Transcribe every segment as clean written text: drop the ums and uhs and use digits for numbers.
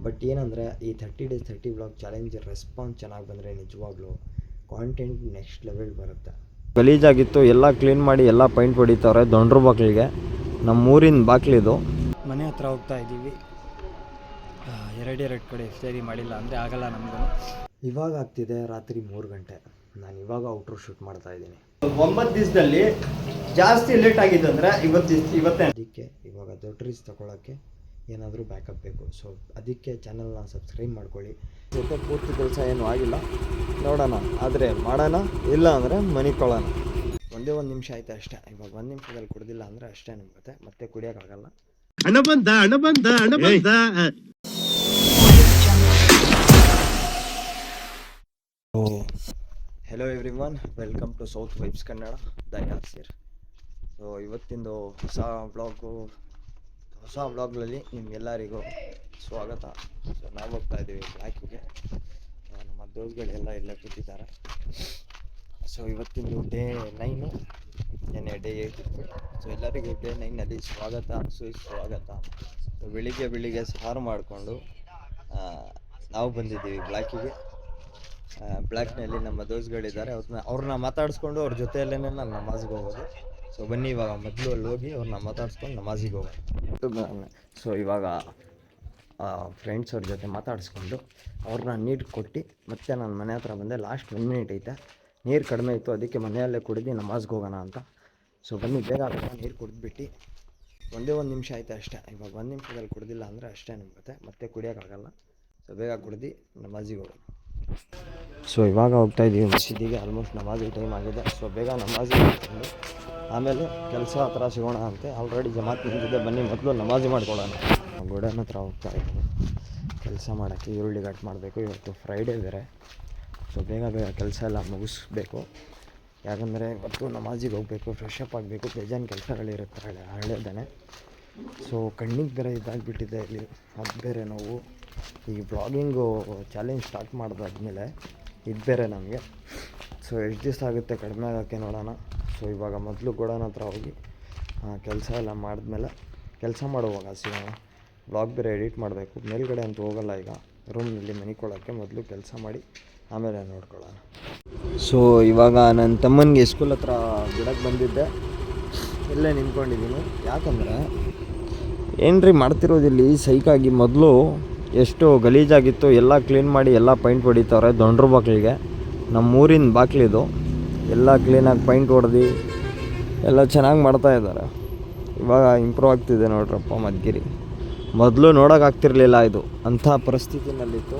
But ಏನಂದರೆ ಈ 30 days 30 vlog challenge response ಚೆನ್ನಾಗಿ ಬಂದರೆ ನಿಜವಾಗ್ಲೂ ಕಾಂಟೆಂಟ್ ನೆಕ್ಸ್ಟ್ ಲೆವೆಲ್ ಬರುತ್ತೆ. ಗಲೀಜಾಗಿತ್ತು, ಎಲ್ಲ ಕ್ಲೀನ್ ಮಾಡಿ ಎಲ್ಲ ಪೈಂಟ್ ಹೊಡಿತಾರೆ ದೊಂಡ್ರ ಬಾಗಿಲಿಗೆ. ನಮ್ಮೂರಿನ ಬಾಗಿಲಿದು. ಮನೆ ಹತ್ರ ಹೋಗ್ತಾ ಇದ್ದೀವಿ. ಎರಡು ಕಡೆ ಸೇರಿ ಮಾಡಿಲ್ಲ ಅಂದರೆ ಆಗಲ್ಲ ನಮಗೂ. ಇವಾಗ ಆಗ್ತಿದೆ ರಾತ್ರಿ 3 ಗಂಟೆ. ನಾನು ಇವಾಗ ಔಟ್ರೋ ಶೂಟ್ ಮಾಡ್ತಾ ಇದ್ದೀನಿ. 9 ದಿವಸದಲ್ಲಿ ಜಾಸ್ತಿ ಲೇಟ್ ಆಗಿದೆ ಅಂದರೆ ಇವತ್ತೇ. ಅದಕ್ಕೆ ಇವಾಗ ದೊಡ್ಡ ರೀಸ್ ತೊಗೊಳಕ್ಕೆ ಏನಾದರೂ ಬ್ಯಾಕಪ್ ಬೇಕು. ಸೊ ಅದಕ್ಕೆ ಚಾನಲ್ನ ಸಬ್ಸ್ಕ್ರೈಬ್ ಮಾಡ್ಕೊಳ್ಳಿ. ಜೊತೆ ಪೂರ್ತಿ ಕೆಲಸ ಏನೂ ಆಗಿಲ್ಲ, ನೋಡೋಣ. ಆದರೆ ಮಾಡೋಣ, ಇಲ್ಲ ಅಂದರೆ ಮನಿಕೊಳ್ಳೋಣ. ಒಂದೇ 1 ನಿಮಿಷ ಆಯ್ತು ಅಷ್ಟೇ. ಇವಾಗ 1 ನಿಮಿಷದಲ್ಲಿ ಕುಡ್ದಿಲ್ಲ ಅಂದರೆ ಅಷ್ಟೇ ನಿಮ್ಗೆ ಮತ್ತೆ ಕುಡಿಯೋಕ್ಕಾಗಲ್ಲ. ಹಣ ಬಂದ. Hello everyone, welcome to South Vibes Kannada, Dayal sir. So ಇವತ್ತಿಂದು ಹೊಸ ವ್ಲಾಗ್ನಲ್ಲಿ ನಿಮಗೆಲ್ಲರಿಗೂ ಸ್ವಾಗತ. ಸೊ ನಾವು ಹೋಗ್ತಾ ಇದ್ದೀವಿ ಬ್ಲ್ಯಾಕಿಗೆ. ನಮ್ಮ ದೋಸ್ಗಳೆಲ್ಲ ಇಲ್ಲೇ ಕೂತಿದ್ದಾರೆ. ಸೊ ಇವತ್ತಿಂದು ಡೇ 9, ನೆನ್ನೆ ಡೇ 8 ಇತ್ತು. ಸೊ ಎಲ್ಲರಿಗೂ ಡೇ 9ನಲ್ಲಿ ಸುಸ್ವಾಗತ. ಸೊ ಬೆಳಿಗ್ಗೆ ಸಾರು ಮಾಡಿಕೊಂಡು ನಾವು ಬಂದಿದ್ದೀವಿ ಬ್ಲ್ಯಾಕಿಗೆ. ಬ್ಲ್ಯಾಕ್ನಲ್ಲಿ ನಮ್ಮ ದೋಸ್ಗಳಿದ್ದಾರೆ. ಅವ್ರನ್ನ ಮಾತಾಡಿಸ್ಕೊಂಡು ಅವ್ರ ಜೊತೆಯಲ್ಲೇ ನಾನು ನಮಾಜ್ಗೆ ಹೋಗೋದು. ಸೊ ಬನ್ನಿ ಇವಾಗ ಮೊದಲು ಅಲ್ಲಿ ಹೋಗಿ ಅವ್ರನ್ನ ಮಾತಾಡಿಸ್ಕೊಂಡು ನಮಾಜಿಗೆ ಹೋಗೋದು. ಸೊ ಇವಾಗ ಫ್ರೆಂಡ್ಸ್ ಅವ್ರ ಜೊತೆ ಮಾತಾಡಿಸ್ಕೊಂಡು ಅವ್ರನ್ನ ನೀರು ಕೊಟ್ಟು ಮತ್ತೆ ನಾನು ಮನೆ ಹತ್ರ ಬಂದೆ. ಲಾಸ್ಟ್ 1 ಮಿನಿಟ್ ಐತೆ, ನೀರು ಕಡಿಮೆ ಇತ್ತು, ಅದಕ್ಕೆ ಮನೆಯಲ್ಲೇ ಕುಡಿದು ನಮಾಜ್ಗೆ ಹೋಗೋಣ ಅಂತ. ಸೊ ಬನ್ನಿ ಬೇಗ ಆಗೋಣ. ನೀರು ಕುಡಿದ್ಬಿಟ್ಟು ಒಂದೇ 1 ನಿಮಿಷ ಆಯ್ತು ಅಷ್ಟೇ. ಇವಾಗ 1 ನಿಮಿಷದಲ್ಲಿ ಕುಡ್ದಿಲ್ಲ ಅಂದರೆ ಅಷ್ಟೇ ನಿಮ್ಗೆ ಮತ್ತೆ ಕುಡಿಯೋಕ್ಕಾಗಲ್ಲ. ಸೊ ಬೇಗ ಕುಡ್ದು ನಮಾಜಿಗೆ ಹೋಗೋಣ. ಸೊ ಇವಾಗ ಹೋಗ್ತಾ ಇದ್ದೀವಿ ಮಸೀದಿಗೆ. ಆಲ್ಮೋಸ್ಟ್ ನಮಾಜಿಗೆ ಟೈಮ್ ಆಗಿದೆ. ಸೊ ಬೇಗ ನಮಾಜಿಗೆ ಹೋಗ್ಕೊಂಡು ಆಮೇಲೆ ಕೆಲಸ ಹತ್ರ ಸಿಗೋಣ ಅಂತೆ. ಆಲ್ರೆಡಿ ಜಮಾತ್ ನಿಂತಿದೆ, ಬನ್ನಿ ಮೊದಲು ನಮಾಜಿ ಮಾಡ್ಕೊಳ್ಳೋಣ. ಗೋಡನ್ ಹತ್ರ ಹೋಗ್ತಾ ಇದ್ದೀನಿ ಕೆಲಸ ಮಾಡೋಕ್ಕೆ. ಈರುಳ್ಳಿ ಕಟ್ ಮಾಡಬೇಕು, ಇವತ್ತು ಫ್ರೈಡೇ ಬೇರೆ. ಸೊ ಬೇಗ ಕೆಲಸ ಎಲ್ಲ ಮುಗಿಸ್ಬೇಕು, ಯಾಕಂದರೆ ಇವತ್ತು ನಮಾಜಿಗೆ ಹೋಗಬೇಕು, ಫ್ರೆಶ್ ಅಪ್ ಆಗಬೇಕು. ಬೇಜಾನ್ ಕೆಲಸಗಳಿರುತ್ತೆ ಹಳೆಯದೇ. ಸೊ ಕಣ್ಣಿಗೆ ಬೇರೆ ಇದಾಗಿಬಿಟ್ಟಿದೆ ಇಲ್ಲಿ, ಅದು ಬೇರೆ ನೋವು. ಈ ಬ್ಲಾಗಿಂಗು ಚಾಲೆಂಜ್ ಸ್ಟಾರ್ಟ್ ಮಾಡಿದಾದ್ಮೇಲೆ ಇದು ಬೇರೆ ನಮಗೆ. ಸೊ ಎಷ್ಟು ದಿವಸ ಆಗುತ್ತೆ ಕಡಿಮೆ ಆಗೋಕ್ಕೆ ನೋಡೋಣ. ಸೊ ಇವಾಗ ಮೊದಲು ಗೋಡನ್ ಹತ್ರ ಹೋಗಿ ಕೆಲಸ ಎಲ್ಲ ಮಾಡಿದ್ಮೇಲೆ ಕೆಲಸ ಮಾಡುವಾಗ ಸಿಗೋಣ. ಬ್ಲಾಗ್ ಬೇರೆ ಎಡಿಟ್ ಮಾಡಬೇಕು. ಮೇಲ್ಗಡೆ ಅಂತೂ ಹೋಗಲ್ಲ ಈಗ, ರೂಮ್ನಲ್ಲಿ ಮನಿಕೊಳ್ಳೋಕ್ಕೆ. ಮೊದಲು ಕೆಲಸ ಮಾಡಿ ಆಮೇಲೆ ನೋಡ್ಕೊಳ್ಳೋಣ. ಸೊ ಇವಾಗ ನನ್ನ ತಮ್ಮನಿಗೆ ಸ್ಕೂಲ್ ಹತ್ರ ಬಿಡಕ್ಕೆ ಬಂದಿದ್ದೆ, ಇಲ್ಲೇ ನಿಂತ್ಕೊಂಡಿದ್ದೀನಿ. ಯಾಕಂದರೆ ಏನ್ರಿ ಮಾಡ್ತಿರೋದಿಲ್ಲಿ ಸೈಕಾಗಿ. ಮೊದಲು ಎಷ್ಟು ಗಲೀಜಾಗಿತ್ತು, ಎಲ್ಲ ಕ್ಲೀನ್ ಮಾಡಿ ಎಲ್ಲ ಪೈಂಟ್ ಹೊಡಿತಾರೆ ದೊಂಡ್ರ ಬಾಗಿಲಿಗೆ. ನಮ್ಮೂರಿನ ಬಾಗಿಲಿದು. ಎಲ್ಲ ಕ್ಲೀನಾಗಿ ಪೈಂಟ್ ಹೊಡೆದು ಎಲ್ಲ ಚೆನ್ನಾಗಿ ಮಾಡ್ತಾಯಿದ್ದಾರೆ. ಇವಾಗ ಇಂಪ್ರೂವ್ ಆಗ್ತಿದೆ ನೋಡ್ರಪ್ಪ ಮದ್ಗಿರಿ. ಮೊದಲು ನೋಡೋಕ್ಕಾಗ್ತಿರ್ಲಿಲ್ಲ, ಇದು ಅಂಥ ಪರಿಸ್ಥಿತಿನಲ್ಲಿತ್ತು.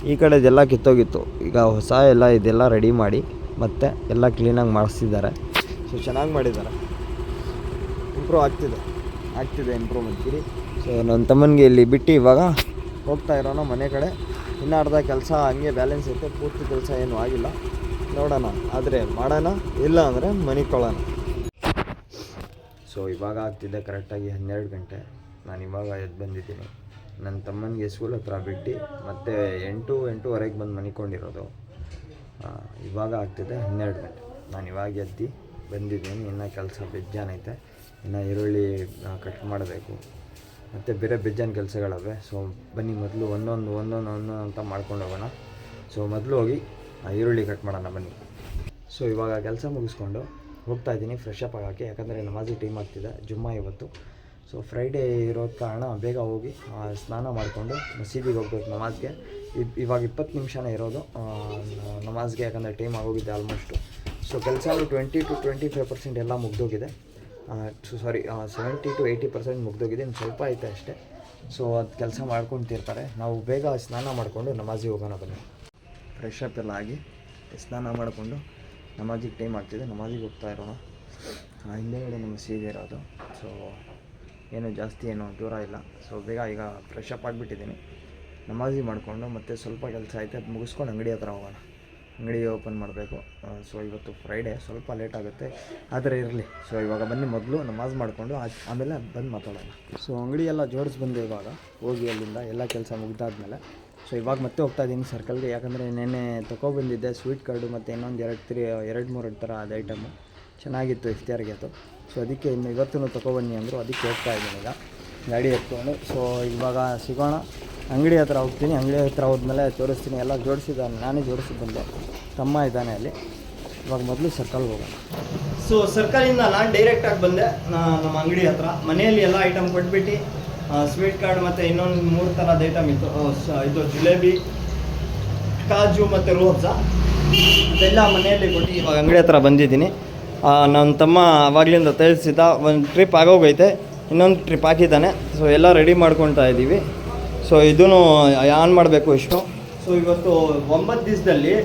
ಈ ಕಡೆದೆಲ್ಲ ಕಿತ್ತೋಗಿತ್ತು. ಈಗ ಹೊಸ ಇದೆಲ್ಲ ರೆಡಿ ಮಾಡಿ ಮತ್ತೆ ಎಲ್ಲ ಕ್ಲೀನಾಗಿ ಮಾಡಿಸ್ತಿದ್ದಾರೆ. ಸೊ ಚೆನ್ನಾಗಿ ಮಾಡಿದ್ದಾರೆ, ಇಂಪ್ರೂವ್ ಆಗ್ತಿದೆ ಇಂಪ್ರೂವ್ ಮದ್ಗಿರಿ. ಸೊ ನನ್ನ ತಮ್ಮನಿಗೆ ಇಲ್ಲಿ ಬಿಟ್ಟು ಇವಾಗ ಹೋಗ್ತಾ ಇರೋಣ ಮನೆ ಕಡೆ. ಇನ್ನೂ ಅರ್ಧ ಕೆಲಸ ಹಂಗೆ ಬ್ಯಾಲೆನ್ಸ್ ಐತೆ, ಪೂರ್ತಿ ಕೆಲಸ ಏನೂ ಆಗಿಲ್ಲ, ನೋಡೋಣ. ಆದರೆ ಮಾಡೋಣ, ಇಲ್ಲ ಅಂದರೆ ಮನಿಕೊಳ್ಳೋಣ. ಸೊ ಇವಾಗ ಆಗ್ತಿದೆ ಕರೆಕ್ಟಾಗಿ 12 ಗಂಟೆ. ನಾನು ಇವಾಗ ಎದ್ದು ಬಂದಿದ್ದೀನಿ. ನನ್ನ ತಮ್ಮನಿಗೆ ಸ್ಕೂಲ್ ಹತ್ರ ಬಿಟ್ಟು ಮತ್ತೆ 8-8:15 ಬಂದು ಮನಿಕೊಂಡಿರೋದು. ಇವಾಗ ಆಗ್ತಿದೆ 12 ಗಂಟೆ. ನಾನು ಇವಾಗ ಎದ್ದು ಬಂದಿದ್ದೀನಿ. ಇನ್ನೂ ಕೆಲಸ ಬೇಜಾನೈತೆ. ಇನ್ನು ಈರುಳ್ಳಿ ಕಟ್ ಮಾಡಬೇಕು, ಮತ್ತು ಬೇರೆ ಬೇಜಾನ್ ಕೆಲಸಗಳವೆ. ಸೊ ಬನ್ನಿ ಮೊದಲು ಒಂದೊಂದು ಅಂತ ಮಾಡ್ಕೊಂಡು ಹೋಗೋಣ. ಸೊ ಮೊದಲು ಹೋಗಿ ಈರುಳ್ಳಿ ಕಟ್ ಮಾಡೋಣ ಬನ್ನಿ. ಸೊ ಇವಾಗ ಕೆಲಸ ಮುಗಿಸ್ಕೊಂಡು ಹೋಗ್ತಾ ಇದ್ದೀನಿ ಫ್ರೆಶ್ ಅಪ್ ಆಗೋಕ್ಕೆ, ಯಾಕಂದರೆ ನಮಾಜಿಗೆ ಟೈಮ್ ಆಗ್ತಿದೆ. ಜುಮ್ಮಾ ಇವತ್ತು. ಸೊ ಫ್ರೈಡೇ ಇರೋದು ಕಾರಣ ಬೇಗ ಹೋಗಿ ಸ್ನಾನ ಮಾಡಿಕೊಂಡು ಮಸೀದಿಗೆ ಹೋಗ್ಬೇಕು ನಮಾಜ್ಗೆ. ಇವಾಗ 20 ನಿಮಿಷನೇ ಇರೋದು ನಮಾಜ್ಗೆ, ಯಾಕಂದರೆ ಟೈಮ್ ಆಗೋಗಿದೆ ಆಲ್ಮೋಸ್ಟು. ಸೊ ಕೆಲಸ 20-25% ಎಲ್ಲ ಮುಗ್ದೋಗಿದೆ. 70-80% ಮುಗ್ದೋಗಿದೆ. ಇನ್ನು ಸ್ವಲ್ಪ ಐತೆ ಅಷ್ಟೇ. ಸೊ ಅದು ಕೆಲಸ ಮಾಡ್ಕೊತಿರ್ತಾರೆ. ನಾವು ಬೇಗ ಸ್ನಾನ ಮಾಡಿಕೊಂಡು ನಮಾಜಿಗೆ ಹೋಗೋಣ ಬನ್ನಿ. ಫ್ರೆಶ್ ಅಪ್ ಎಲ್ಲ ಆಗಿ ಸ್ನಾನ ಮಾಡಿಕೊಂಡು ನಮಾಜಿಗೆ ಟೈಮ್ ಆಗ್ತಿದೆ, ನಮಾಜಿಗೆ ಹೋಗ್ತಾ ಇರೋಣ. ಹಿಂದೆಗಡೆ ನಮ್ಮ ಸೀದೆ ಇರೋದು. ಸೊ ಏನು ದೂರ ಇಲ್ಲ. ಸೊ ಬೇಗ ಈಗ ಫ್ರೆಶ್ ಅಪ್ ಆಗಿಬಿಟ್ಟಿದ್ದೀನಿ. ನಮಾಜಿ ಮಾಡಿಕೊಂಡು ಮತ್ತೆ ಸ್ವಲ್ಪ ಕೆಲಸ ಐತೆ, ಅದು ಮುಗಿಸ್ಕೊಂಡು ಅಂಗಡಿ ಹತ್ರ ಹೋಗೋಣ. ಅಂಗಡಿ ಓಪನ್ ಮಾಡಬೇಕು. ಸೊ ಇವತ್ತು ಫ್ರೈಡೇ, ಸ್ವಲ್ಪ ಲೇಟ್ ಆಗುತ್ತೆ, ಆದರೆ ಇರಲಿ. ಸೊ ಇವಾಗ ಬನ್ನಿ ಮೊದಲು ನಮಾಜ್ ಮಾಡಿಕೊಂಡು ಆಮೇಲೆ ಬಂದು ಮಾತಾಡೋಣ. ಸೊ ಅಂಗಡಿ ಎಲ್ಲ ಜೋಡಿಸಿ ಬಂದೆ ಇವಾಗ ಹೋಗಿ ಅಲ್ಲಿಂದ ಎಲ್ಲ ಕೆಲಸ ಮುಗ್ದಾದ್ಮೇಲೆ. ಸೊ ಇವಾಗ ಮತ್ತೆ ಹೋಗ್ತಾಯಿದ್ದೀನಿ ಸರ್ಕಲ್ಗೆ, ಯಾಕಂದರೆ ನೆನ್ನೆ ತೊಗೊಬಂದಿದ್ದೆ ಸ್ವೀಟ್ ಕಾರ್ಡು ಮತ್ತು ಇನ್ನೊಂದು 2-3 ಥರ ಅದು ಐಟಮು ಚೆನ್ನಾಗಿತ್ತು ಇಫ್ತಿಯಾರ್ಗೆ ಅದು. ಸೊ ಅದಕ್ಕೆ ಇವತ್ತೂ ತೊಗೊಬನ್ನಿ ಅಂದರು, ಅದಕ್ಕೆ ಹೋಗ್ತಾಯಿದ್ದೀನಿ ಈಗ ಗಾಡಿ ಎತ್ಕೊಂಡು. ಸೊ ಇವಾಗ ಸಿಗೋಣ, ಅಂಗಡಿ ಹತ್ರ ಹೋಗ್ತೀನಿ. ಅಂಗಡಿ ಹತ್ರ ಹೋದ್ಮೇಲೆ ತೋರಿಸ್ತೀನಿ. ಎಲ್ಲ ಜೋಡಿಸಿದ್ದಾನೆ, ನಾನೇ ಜೋಡಿಸಿ ಬಂದೆ. ತಮ್ಮ ಇದ್ದಾನೆ ಅಲ್ಲಿ. ಇವಾಗ ಮೊದಲು ಸರ್ಕಲ್ಗೆ ಹೋಗೋಣ. ಸೊ ಸರ್ಕಲಿಂದ ನಾನು ಡೈರೆಕ್ಟಾಗಿ ಬಂದೆ ನಮ್ಮ ಅಂಗಡಿ ಹತ್ರ. ಮನೆಯಲ್ಲಿ ಎಲ್ಲ ಐಟಮ್ ಕೊಟ್ಬಿಟ್ಟು ಸ್ವೀಟ್ ಕಾರ್ಡ್ ಮತ್ತು ಇನ್ನೊಂದು 3 ಥರದ ಐಟಮ್ ಇತ್ತು. ಇದು ಜಿಲೇಬಿ, ಕಾಜು ಮತ್ತು ರೋಬ್ಸಾ, ಅದೆಲ್ಲ ಮನೆಯಲ್ಲಿ ಕೊಟ್ಟು ಇವಾಗ ಅಂಗಡಿ ಹತ್ರ ಬಂದಿದ್ದೀನಿ. ನನ್ನ ತಮ್ಮ ಆವಾಗಲಿಂದ ತಿಳಿಸಿದ್ದ, ಒಂದು ಟ್ರಿಪ್ ಆಗೋಗೈತೆ, ಇನ್ನೊಂದು ಟ್ರಿಪ್ ಹಾಕಿದ್ದಾನೆ. ಸೊ ಎಲ್ಲ ರೆಡಿ ಮಾಡ್ಕೊತಾ ಇದ್ದೀವಿ. ಸೊ ಇದೂ ಆನ್ ಮಾಡಬೇಕು ಇಷ್ಟು. ಸೊ ಇವತ್ತು 9 ದಿವಸದಲ್ಲಿ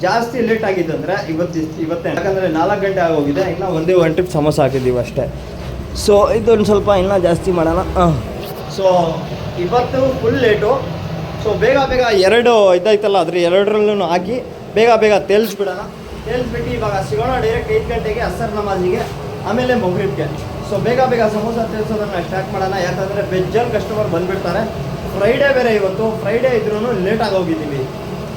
ಜಾಸ್ತಿ ಲೇಟ್ ಆಗಿದ್ದಂದರೆ ಇವತ್ತೇ, ಯಾಕಂದರೆ 4 ಗಂಟೆ ಆಗೋಗಿದೆ. ಇನ್ನೂ ಒಂದೇ ಒಂದು ಟ್ರಿಪ್ ಸಮೋಸ ಹಾಕಿದ್ದೀವಿ ಅಷ್ಟೇ. ಸೊ ಇದೊಂದು ಸ್ವಲ್ಪ ಇನ್ನೂ ಜಾಸ್ತಿ ಮಾಡೋಣ. ಸೊ ಇವತ್ತು ಫುಲ್ ಲೇಟು. ಸೊ ಬೇಗ ಎರಡು ಇದಾಯ್ತಲ್ಲ, ಅದ್ರ ಎರಡರಲ್ಲೂ ಹಾಕಿ ಬೇಗ ತೇಲ್ಸ್ಬಿಡೋಣ. ತೇಲ್ಸ್ಬಿಟ್ಟು ಇವಾಗ ಸಿಗೋಣ ಡೈರೆಕ್ಟ್ 5 ಗಂಟೆಗೆ ಅಸರ್ ನಮಾಜಿಗೆ, ಆಮೇಲೆ ಮೊಗ್ರಿಬ್ಗೆ. ಸೊ ಬೇಗ ಸಮೋಸ ತೇಲ್ಸೋದನ್ನು ಸ್ಟಾರ್ಟ್ ಮಾಡೋಣ. ಯಾಕಂದರೆ ವೆಜ್ಜಲ್ಲಿ ಕಸ್ಟಮರ್ ಬಂದುಬಿಡ್ತಾರೆ. ಫ್ರೈಡೇ ಬೇರೆ ಇವತ್ತು. ಫ್ರೈಡೇ ಇದ್ರೂ ಲೇಟಾಗಿ ಹೋಗಿದ್ದೀವಿ.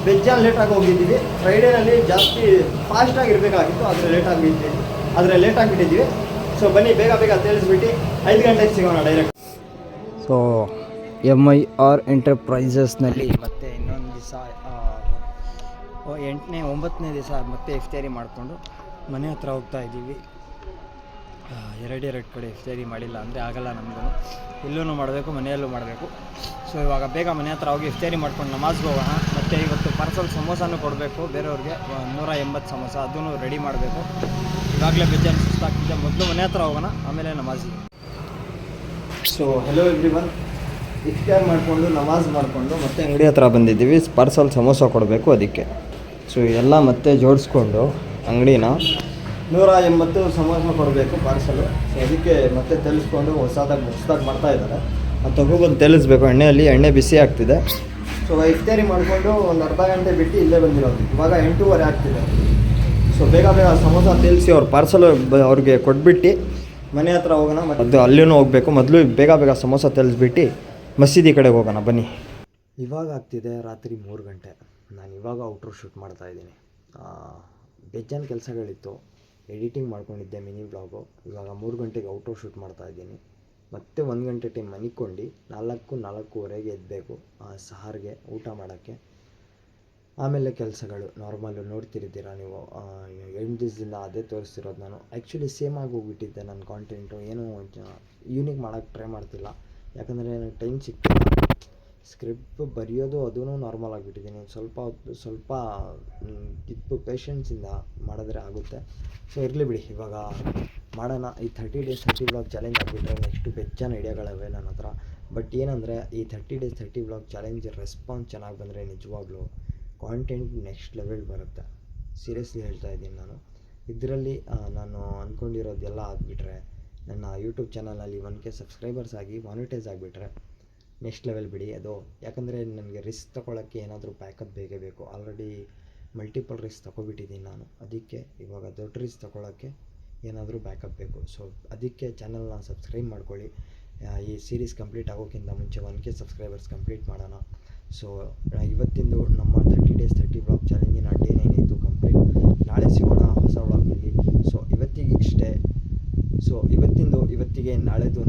ವೆಜ್ಜಲ್ಲಿ ಲೇಟಾಗಿ ಹೋಗಿದ್ದೀವಿ. ಫ್ರೈಡೇನಲ್ಲಿ ಜಾಸ್ತಿ ಫಾಸ್ಟಾಗಿ ಇರಬೇಕಾಗಿತ್ತು, ಆದರೆ ಲೇಟಾಗಿಬಿಟ್ಟಿದ್ದೀವಿ. ಸೊ ಬನ್ನಿ ಬೇಗ ತೇಲಿಸ್ಬಿಟ್ಟು 5 ಗಂಟೆಗೆ ಸಿಗೋಣ ಡೈರೆಕ್ಟ್. ಸೊ MIR ಎಂಟರ್ಪ್ರೈಸಸ್ನಲ್ಲಿ ಮತ್ತೆ ಇನ್ನೊಂದು ದಿವಸ 8ನೇ 9ನೇ ದಿವಸ ಮತ್ತೆ ಇಫ್ತಾರಿ ಮಾಡಿಕೊಂಡು ಮನೆ ಹತ್ರ ಹೋಗ್ತಾ ಇದ್ದೀವಿ. ಎರಡು ಕಡೆ ಇಫ್ತಾರಿ ಮಾಡಿಲ್ಲ ಅಂದರೆ ಆಗಲ್ಲ ನಮಗೂ. ಇಲ್ಲೂ ಮಾಡಬೇಕು, ಮನೆಯಲ್ಲೂ ಮಾಡಬೇಕು. ಸೊ ಇವಾಗ ಬೇಗ ಮನೆ ಹತ್ರ ಹೋಗಿ ಇಫ್ತಾರಿ ಮಾಡ್ಕೊಂಡು ನಮಾಜ್ಗೆ ಹೋಗೋಣ. ಮತ್ತು ಇವತ್ತು ಪಾರ್ಸಲ್ ಸಮೋಸನೂ ಕೊಡಬೇಕು ಬೇರೆಯವ್ರಿಗೆ, 180 ಸಮೋಸ, ಅದನ್ನು ರೆಡಿ ಮಾಡಬೇಕು. ಇವಾಗಲೇ ಬೇಜಾರು ಸುಸ್ತಾಗ್ತಿದೆ. ಮೊದಲು ಮನೆ ಹತ್ರ ಹೋಗೋಣ, ಆಮೇಲೆ ನಮಾಜಿಗೆ. ಸೊ ಹೆಲೋ ಎವ್ರಿವನ್, ಇಫ್ತಾರ್ ಮಾಡಿಕೊಂಡು ನಮಾಜ್ ಮಾಡಿಕೊಂಡು ಮತ್ತೆ ಅಂಗಡಿ ಹತ್ರ ಬಂದಿದ್ದೀವಿ. ಪಾರ್ಸಲ್ ಸಮೋಸ ಕೊಡಬೇಕು ಅದಕ್ಕೆ. ಸೊ ಎಲ್ಲ ಮತ್ತೆ ಜೋಡಿಸ್ಕೊಂಡು ಅಂಗಡಿನ 180 ಸಮೋಸ ಕೊಡಬೇಕು ಪಾರ್ಸಲು. ಸೊ ಅದಕ್ಕೆ ಮತ್ತೆ ತೆಲಿಸ್ಕೊಂಡು ಹೊಸದಾಗಿ ಮಾಡ್ತಾಯಿದ್ದಾರೆ. ಅದು ತಗೊಬಂದು ತೆಲಿಸ್ಬೇಕು. ಎಣ್ಣೆ ಬಿಸಿ ಆಗ್ತಿದೆ. ಸೊ ಇಫ್ತಾರಿ ಮಾಡಿಕೊಂಡು ಒಂದು ಅರ್ಧ ಗಂಟೆ ಬಿಟ್ಟು ಇಲ್ಲೇ ಬಂದಿರೋದು. ಇವಾಗ 8:30 ಆಗ್ತಿದೆ. ಸೊ ಬೇಗ ಸಮೋಸ ತೆಲಿಸಿ ಅವ್ರ ಪಾರ್ಸಲು ಅವ್ರಿಗೆ ಕೊಟ್ಬಿಟ್ಟು ಮನೆ ಹತ್ರ ಹೋಗೋಣ. ಮತ್ತು ಅಲ್ಲಿಯೂ ಹೋಗಬೇಕು. ಮೊದಲು ಬೇಗ ಸಮೋಸ ತೆಲಿಸ್ಬಿಟ್ಟು ಮಸೀದಿ ಕಡೆಗೆ ಹೋಗೋಣ ಬನ್ನಿ. ಇವಾಗ ಆಗ್ತಿದೆ ರಾತ್ರಿ 3 ಗಂಟೆ. ನಾನು ಇವಾಗ ಔಟ್ರ್ ಶೂಟ್ ಮಾಡ್ತಾಯಿದ್ದೀನಿ. ಬೇಜಾನ್ ಕೆಲಸಗಳಿತ್ತು. ಎಡಿಟಿಂಗ್ ಮಾಡ್ಕೊಂಡಿದ್ದೆ ಮಿನಿ ಬ್ಲಾಗು. ಇವಾಗ 3 ಗಂಟೆಗೆ ಔಟ್ರ್ ಶೂಟ್ ಮಾಡ್ತಾಯಿದ್ದೀನಿ. ಮತ್ತೆ 1 ಗಂಟೆ ಟೈಮ್ ಮನಿಕೊಂಡು 4:30 ಎದ್ದಬೇಕು ಸಹಾರ್ಗೆ ಊಟ ಮಾಡೋಕ್ಕೆ. ಆಮೇಲೆ ಕೆಲಸಗಳು ನಾರ್ಮಲ್ಲು ನೋಡ್ತಿರಿದ್ದೀರಾ ನೀವು. 8 ದಿವಸದಿಂದ ಅದೇ ತೋರಿಸ್ತಿರೋದು ನಾನು. ಆ್ಯಕ್ಚುಲಿ ಸೇಮ್ ಆಗಿ ಹೋಗ್ಬಿಟ್ಟಿದ್ದೆ ನನ್ನ ಕಾಂಟೆಂಟು. ಏನೂ ಯೂನಿಕ್ ಮಾಡೋಕ್ಕೆ ಟ್ರೈ ಮಾಡ್ತಿಲ್ಲ. ಯಾಕಂದರೆ ನನಗೆ ಟೈಮ್ ಸಿಗ್ತಿಲ್ಲ. ಸ್ಕ್ರಿಪ್ಟ್ ಬರೆಯೋದು ಅದೂ ನಾರ್ಮಲ್ ಆಗಿಬಿಟ್ಟಿದ್ದೀನಿ. ಸ್ವಲ್ಪ ಪೇಷನ್ಸಿಂದ ಮಾಡಿದ್ರೆ ಆಗುತ್ತೆ. ಸೊ ಇರಲಿ ಬಿಡಿ, ಇವಾಗ ಮಾಡೋಣ. ಈ 30 days 30 ವ್ಲಾಗ್ ಚಾಲೆಂಜ್ ಆಗಿಬಿಟ್ರೆ ನೆಕ್ಸ್ಟು ಬೆಚ್ಚನ ಐಡಿಯಾಗಳಿವೆ ನನ್ನ ಹತ್ರ. ಬಟ್ ಏನಂದರೆ ಈ 30 days 30 ವ್ಲಾಗ್ ಚಾಲೆಂಜ್ ರೆಸ್ಪಾನ್ಸ್ ಚೆನ್ನಾಗಿ ಬಂದರೆ ನಿಜವಾಗ್ಲೂ ಕಾಂಟೆಂಟ್ ನೆಕ್ಸ್ಟ್ ಲೆವೆಲ್ ಬರುತ್ತೆ. ಸೀರಿಯಸ್ಲಿ ಹೇಳ್ತಾ ಇದ್ದೀನಿ ನಾನು. ಇದರಲ್ಲಿ ನಾನು ಅಂದ್ಕೊಂಡಿರೋದೆಲ್ಲ ಆಗಿಬಿಟ್ರೆ, ನನ್ನ ಯೂಟ್ಯೂಬ್ ಚಾನಲಲ್ಲಿ 1K ಸಬ್ಸ್ಕ್ರೈಬರ್ಸ್ ಆಗಿ ಮಾನಿಟೈಸ್ ಆಗಿಬಿಟ್ರೆ ನೆಕ್ಸ್ಟ್ ಲೆವೆಲ್ ಬಿಡಿ ಅದು. ಯಾಕಂದರೆ ನನಗೆ ರಿಸ್ಕ್ ತೊಗೊಳ್ಳೋಕ್ಕೆ ಏನಾದರೂ ಬ್ಯಾಕಪ್ ಬೇಕೇ ಬೇಕು. ಆಲ್ರೆಡಿ ಮಲ್ಟಿಪಲ್ ರಿಸ್ಕ್ ತೊಗೊಬಿಟ್ಟಿದ್ದೀನಿ ನಾನು. ಅದಕ್ಕೆ ಇವಾಗ ದೊಡ್ಡ ರಿಸ್ಕ್ ತೊಗೊಳ್ಳೋಕ್ಕೆ ಏನಾದರೂ ಬ್ಯಾಕಪ್ ಬೇಕು. ಸೊ ಅದಕ್ಕೆ ಚಾನಲ್ನ ಸಬ್ಸ್ಕ್ರೈಬ್ ಮಾಡ್ಕೊಳ್ಳಿ. ಈ ಸೀರೀಸ್ ಕಂಪ್ಲೀಟ್ ಆಗೋಕ್ಕಿಂತ ಮುಂಚೆ 1K ಸಬ್ಸ್ಕ್ರೈಬರ್ಸ್ ಕಂಪ್ಲೀಟ್ ಮಾಡೋಣ. ಸೊ ಇವತ್ತಿಂದು ನಮ್ಮ 30 days 30 ವ್ಲಾಗ್ ಚಾಲೆಂಜಿನ ಡೇ 9 ಇತ್ತು ಕಂಪ್ಲೀಟ್. ನಾಳೆ ಸಿಗೋಣ ಹೊಸ ವ್ಲಾಗ್ನಲ್ಲಿ. ಸೊ ಇವತ್ತಿಗೆ ಇಷ್ಟೇ. ಸೊ ಇವತ್ತಿಗೆ ನಾಳೆದು